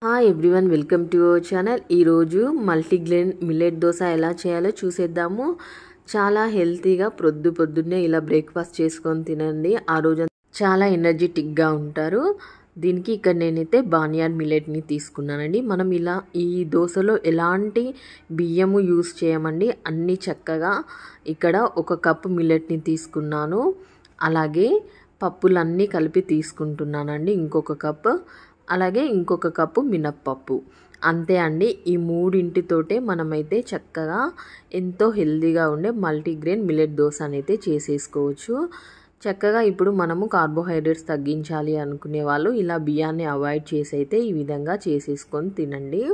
Hi everyone, welcome to our channel. ఈరోజు multigrain millet dosa ఎలా చేయాలో చూసేద్దాము. చాలా హెల్తీగా పొద్దున్నే ఇలా బ్రేక్ఫాస్ట్ చేసుకొని తినండి. ఆ రోజు చాలా ఎనర్జెటిక్గా ఉంటారు. దీనికి ఇక్కడ నేనైతే బార్న్యార్డ్ మిల్లెట్ని తీసుకున్నానండి. మనం ఇలా ఈ దోశలో ఎలాంటి బియ్యము యూస్ చేయమండి. అన్నీ చక్కగా ఇక్కడ 1 కప్పు మిల్లెట్ని తీసుకున్నాను. అలాగే పప్పులన్నీ కలిపి తీసుకుంటున్నానండి. ఇంకొక కప్పు, అలాగే ఇంకొక కప్పు మినప్పప్పు. అంతే అండి. ఈ మూడింటితోటే మనమైతే చక్కగా ఎంతో హెల్తీగా ఉండే మల్టీగ్రెయిన్ మిల్లెట్ దోశ అయితే చేసేసుకోవచ్చు. చక్కగా ఇప్పుడు మనము కార్బోహైడ్రేట్స్ తగ్గించాలి అనుకునే వాళ్ళు ఇలా బియ్యాన్ని అవాయిడ్ చేసి అయితే ఈ విధంగా చేసేసుకొని తినండి.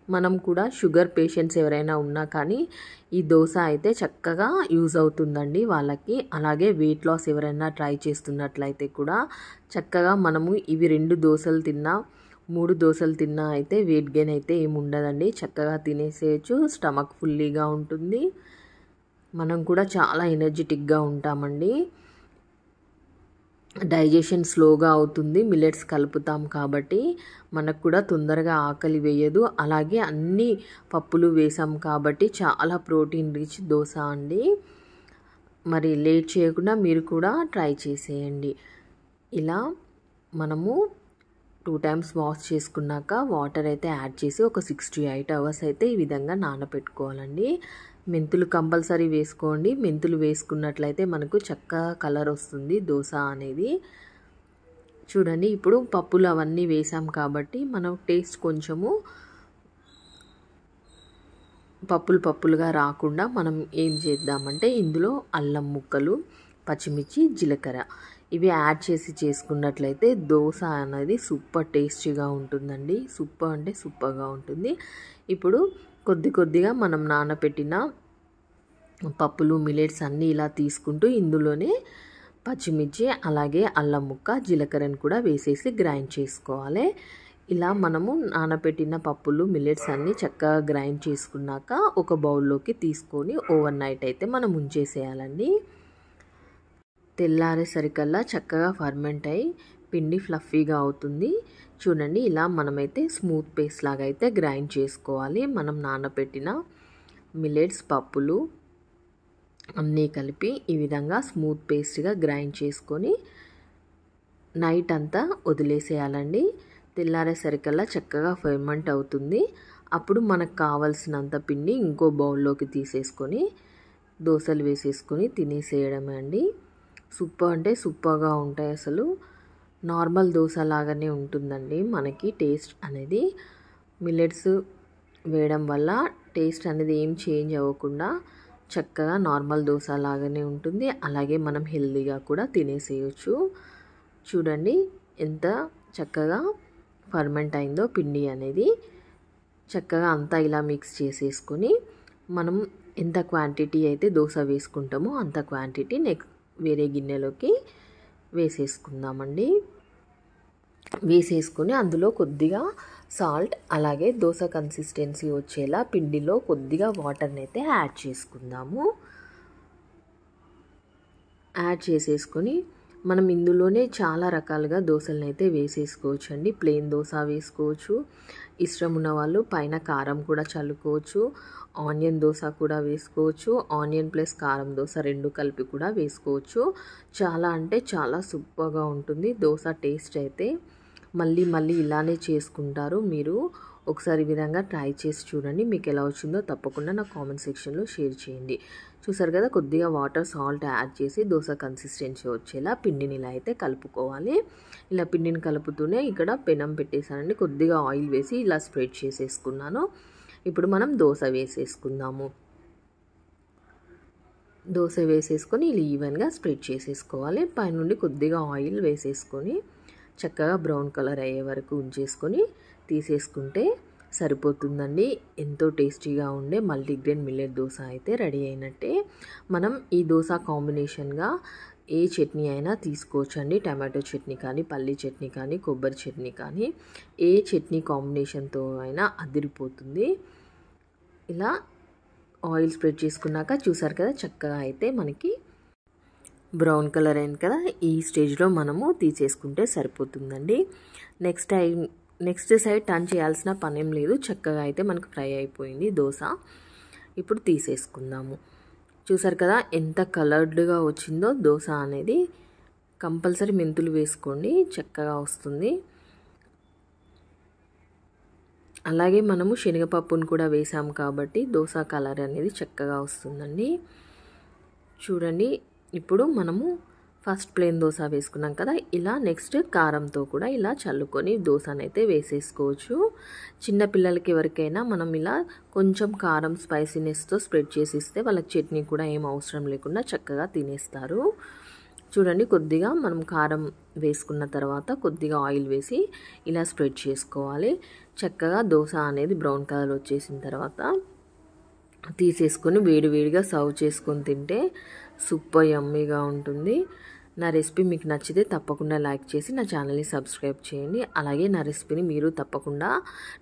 మనం కూడా షుగర్ పేషెంట్స్ ఎవరైనా ఉన్నా కానీ ఈ దోశ అయితే చక్కగా యూజ్ అవుతుందండి వాళ్ళకి. అలాగే వెయిట్ లాస్ ఎవరైనా ట్రై చేస్తున్నట్లయితే కూడా చక్కగా మనము ఇవి 2 దోశలు తిన్నా 3 దోశలు తిన్నా అయితే వెయిట్ గెయిన్ అయితే ఏమి ఉండదండి. చక్కగా తినేసేయచ్చు. స్టమక్ ఫుల్లీగా ఉంటుంది. మనం కూడా చాలా ఎనర్జెటిక్గా ఉంటామండి. డైజెషన్ స్లోగా అవుతుంది. మిల్లెట్స్ కలుపుతాం కాబట్టి మనకు కూడా తొందరగా ఆకలి వేయదు. అలాగే అన్ని పప్పులు వేసాం కాబట్టి చాలా ప్రోటీన్ రిచ్ దోశ అండి. మరి లేట్ చేయకుండా మీరు కూడా ట్రై చేసేయండి. ఇలా మనము 2 టైమ్స్ వాష్ చేసుకున్నాక వాటర్ అయితే యాడ్ చేసి ఒక 6 to 8 hours అయితే ఈ విధంగా నానబెట్టుకోవాలండి. మెంతులు కంపల్సరీ వేసుకోండి. మెంతులు వేసుకున్నట్లయితే మనకు చక్కగా కలర్ వస్తుంది దోశ అనేది. చూడండి, ఇప్పుడు పప్పులు అవన్నీ వేసాం కాబట్టి మనం టేస్ట్ కొంచెము పప్పులుగా రాకుండా మనం ఏం చేద్దామంటే ఇందులో అల్లం ముక్కలు, పచ్చిమిర్చి, జీలకర్ర ఇవి యాడ్ చేసి చేసుకున్నట్లయితే దోశ అనేది సూపర్ టేస్టీగా ఉంటుందండి. సూపర్ అంటే సూపర్గా ఉంటుంది. ఇప్పుడు కొద్దిగా మనం నానబెట్టిన పప్పులు, మిల్లెట్స్ అన్నీ ఇలా తీసుకుంటూ ఇందులోనే పచ్చిమిర్చి, అలాగే అల్లం ముక్క, జీలకర్రను కూడా వేసేసి గ్రైండ్ చేసుకోవాలి. ఇలా మనము నానబెట్టిన పప్పులు, మిల్లెట్స్ అన్నీ చక్కగా గ్రైండ్ చేసుకున్నాక ఒక బౌల్లోకి తీసుకొని ఓవర్ నైట్ అయితే మనం ఉంచేసేయాలండి. తెల్లారేసరికల్లా చక్కగా ఫర్మెంట్ అయ్యి పిండి ఫ్లఫీగా అవుతుంది. చూడండి, ఇలా మనమైతే స్మూత్ పేస్ట్ లాగా అయితే గ్రైండ్ చేసుకోవాలి. మనం నానబెట్టిన మిల్లెట్స్, పప్పులు అన్నీ కలిపి ఈ విధంగా స్మూత్ పేస్ట్గా గ్రైండ్ చేసుకొని నైట్ అంతా వదిలేసేయాలండి. తెల్లారేసరికల్లా చక్కగా ఫర్మెంట్ అవుతుంది. అప్పుడు మనకు కావాల్సినంత పిండి ఇంకో బౌల్లోకి తీసేసుకొని దోశలు వేసేసుకొని తినేసేయడమే అండి. సూపర్ అంటే సూపర్గా ఉంటాయి. అసలు నార్మల్ దోశ లాగానే ఉంటుందండి మనకి టేస్ట్ అనేది. మిల్లెట్స్ వేయడం వల్ల టేస్ట్ అనేది ఏం చేంజ్ అవ్వకుండా చక్కగా నార్మల్ దోశ లాగానే ఉంటుంది. అలాగే మనం హెల్తీగా కూడా తినేసేయచ్చు. చూడండి ఎంత చక్కగా ఫర్మెంట్ అయిందో పిండి అనేది. చక్కగా అంతా ఇలా మిక్స్ చేసేసుకొని మనం ఎంత క్వాంటిటీ అయితే దోశ వేసుకుంటామో అంత క్వాంటిటీ వేరే గిన్నెలోకి వేసేసుకుందామండి. వేసేసుకొని అందులో కొద్దిగా సాల్ట్, అలాగే దోశ కన్సిస్టెన్సీ వచ్చేలా పిండిలో కొద్దిగా వాటర్ని అయితే యాడ్ చేసుకుందాము. యాడ్ చేసేసుకొని మనం ఇందులోనే చాలా రకాలుగా దోశలను అయితే వేసేసుకోవచ్చు అండి. ప్లెయిన్ దోశ వేసుకోవచ్చు. ఇష్టం ఉన్న వాళ్ళు పైన కారం కూడా చల్లుకోవచ్చు. ఆనియన్ దోశ కూడా వేసుకోవచ్చు. ఆనియన్ ప్లస్ కారం దోశ 2 కలిపి కూడా వేసుకోవచ్చు. చాలా అంటే చాలా సూపర్గా ఉంటుంది దోశ టేస్ట్ అయితే. మళ్ళీ ఇలానే చేసుకుంటారు. మీరు ఒకసారి ఈ విధంగా ట్రై చేసి చూడండి. మీకు ఎలా వచ్చిందో తప్పకుండా నా కామెంట్ సెక్షన్లో షేర్ చేయండి. చూసారు కదా, కొద్దిగా వాటర్, సాల్ట్ యాడ్ చేసి దోశ కన్సిస్టెన్సీ వచ్చేలా పిండిని ఇలా అయితే కలుపుకోవాలి. ఇలా పిండిని కలుపుతూనే ఇక్కడ పెనం పెట్టేసానండి. కొద్దిగా ఆయిల్ వేసి ఇలా స్ప్రెడ్ చేసేసుకున్నాను. ఇప్పుడు మనం దోశ వేసేసుకుందాము. దోశ వేసేసుకొని ఇలా ఈవెన్గా స్ప్రెడ్ చేసేసుకోవాలి. పైనుండి కొద్దిగా ఆయిల్ వేసేసుకొని చక్కగా బ్రౌన్ కలర్ అయ్యే వరకు ఉంచేసుకొని తీసేసుకుంటే సరిపోతుందండి. ఎంతో టేస్టీగా ఉండే మల్టీగ్రెయిన్ మిల్లెట్ దోశ అయితే రెడీ అయినట్టే. మనం ఈ దోశ కాంబినేషన్గా ఏ చట్నీ అయినా తీసుకోవచ్చు అండి. టమాటో చట్నీ కానీ, పల్లీ చట్నీ కానీ, కొబ్బరి చట్నీ కానీ, ఏ చట్నీ కాంబినేషన్తో అయినా అదిరిపోతుంది. ఇలా ఆయిల్ స్ప్రెడ్ చేసుకున్నాక చూసారు కదా, చక్కగా అయితే మనకి బ్రౌన్ కలర్ అయింది కదా. ఈ స్టేజ్లో మనము తీసేసుకుంటే సరిపోతుందండి. Next time next side turn చేయాల్సిన పనేం లేదు, చక్కగా అయితే మనకు ఫ్రై అయిపోయింది దోశ. ఇప్పుడు తీసేసుకుందాము. చూసారు కదా ఎంత కలర్డ్గా వచ్చిందో దోశ అనేది. కంపల్సరీ మెంతులు వేసుకోండి, చక్కగా వస్తుంది. అలాగే మనము శనగపప్పును కూడా వేసాము కాబట్టి దోశ కలర్ అనేది చక్కగా వస్తుందండి. చూడండి, ఇప్పుడు మనము ఫస్ట్ ప్లేన్ దోశ వేసుకున్నాం కదా, ఇలా నెక్స్ట్ కారంతో కూడా ఇలా చల్లుకొని దోశనైతే వేసేసుకోవచ్చు. చిన్నపిల్లలకి ఎవరికైనా మనం ఇలా కొంచెం కారం స్పైసీనెస్తో స్ప్రెడ్ చేసి ఇస్తే వాళ్ళకి చట్నీ కూడా ఏం అవసరం లేకుండా చక్కగా తినేస్తారు. చూడండి, కొద్దిగా మనం కారం వేసుకున్న తర్వాత కొద్దిగా ఆయిల్ వేసి ఇలా స్ప్రెడ్ చేసుకోవాలి. చక్కగా దోశ అనేది బ్రౌన్ కలర్ వచ్చేసిన తర్వాత తీసేసుకొని వేడివేడిగా సర్వ్ చేసుకొని తింటే సూపర్ యమ్మీగా ఉంటుంది. నా రెసిపీ మీకు నచ్చితే తప్పకుండా లైక్ చేసి నా ఛానల్ని సబ్స్క్రైబ్ చేయండి. అలాగే నా రెసిపీని మీరు తప్పకుండా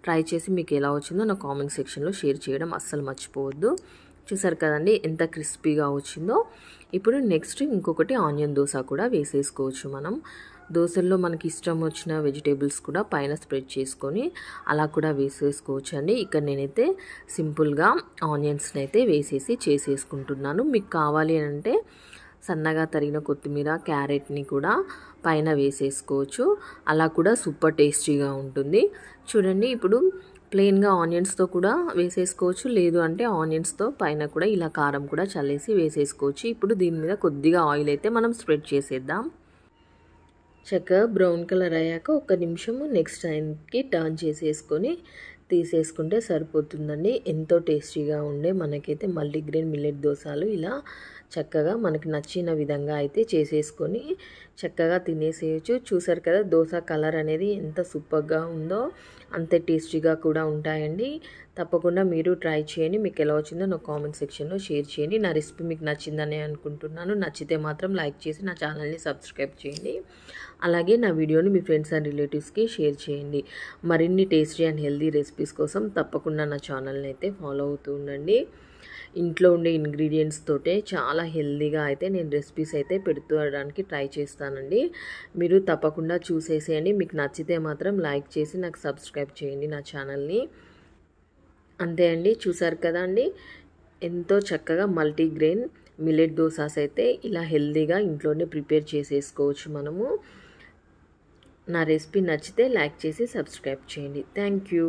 ట్రై చేసి మీకు ఎలా వచ్చిందో నా కామెంట్ సెక్షన్లో షేర్ చేయడం అస్సలు మర్చిపోవద్దు. చూసారు కదండి ఎంత క్రిస్పీగా వచ్చిందో. ఇప్పుడు నెక్స్ట్ ఇంకొకటి ఆనియన్ దోశ కూడా వేసేసుకోవచ్చు. మనం దోశల్లో మనకి ఇష్టం వచ్చిన వెజిటేబుల్స్ కూడా పైన స్ప్రెడ్ చేసుకొని అలా కూడా వేసేసుకోవచ్చు అండి. ఇక్కడ నేనైతే సింపుల్గా ఆనియన్స్ని అయితే వేసేసి చేసేసుకుంటున్నాను. మీకు కావాలి అంటే సన్నగా తరిగిన కొత్తిమీర, క్యారెట్ని కూడా పైన వేసేసుకోవచ్చు. అలా కూడా సూపర్ టేస్టీగా ఉంటుంది. చూడండి, ఇప్పుడు ప్లెయిన్గా ఆనియన్స్తో కూడా వేసేసుకోవచ్చు, లేదు అంటే ఆనియన్స్తో పైన కూడా ఇలా కారం కూడా చల్లేసి వేసేసుకోవచ్చు. ఇప్పుడు దీని మీద కొద్దిగా ఆయిల్ అయితే మనం స్ప్రెడ్ చేసేద్దాం. చక్కగా బ్రౌన్ కలర్ అయ్యాక 1 నిమిషం నెక్స్ట్ టైంకి టర్న్ చేసేసుకొని తీసేసుకుంటే సరిపోతుందండి. ఎంతో టేస్టీగా ఉండే మనకైతే మల్టీగ్రెయిన్ మిల్లెట్ దోశలు ఇలా చక్కగా మనకి నచ్చిన విధంగా అయితే చేసేసుకొని చక్కగా తినేసేయచ్చు. చూసారు కదా దోశ కలర్ అనేది ఎంత సూపర్గా ఉందో, అంతే టేస్టీగా కూడా ఉంటాయండి. తప్పకుండా మీరు ట్రై చేయండి. మీకు ఎలా వచ్చిందో నా కామెంట్ సెక్షన్లో షేర్ చేయండి. నా రెసిపీ మీకు నచ్చిందని అనుకుంటున్నాను. నచ్చితే మాత్రం లైక్ చేసి నా ఛానల్ని సబ్స్క్రైబ్ చేయండి. అలాగే నా వీడియోని మీ ఫ్రెండ్స్ అండ్ రిలేటివ్స్కి షేర్ చేయండి. మరిన్ని టేస్టీ అండ్ హెల్దీ రెసిపీస్ కోసం తప్పకుండా నా ఛానల్ని అయితే ఫాలో అవుతూ ఉండండి. ఇంట్లో ఉండే ఇంగ్రీడియంట్స్ తోటే చాలా హెల్దీగా అయితే నేను రెసిపీస్ అయితే పెడుతూ ట్రై చేస్తానండి. మీరు తప్పకుండా చూసేసేయండి. మీకు నచ్చితే మాత్రం లైక్ చేసి నాకు సబ్స్క్రైబ్ చేయండి నా ఛానల్ని. అంతే అండి, చూసారు కదా అండి ఎంతో చక్కగా మల్టీగ్రెయిన్ మిల్లెట్ దోసాస్ అయితే ఇలా హెల్దీగా ఇంట్లోనే ప్రిపేర్ చేసేసుకోవచ్చు మనము. నా రెసిపీ నచ్చితే లైక్ చేసి సబ్స్క్రైబ్ చేయండి. Thank you.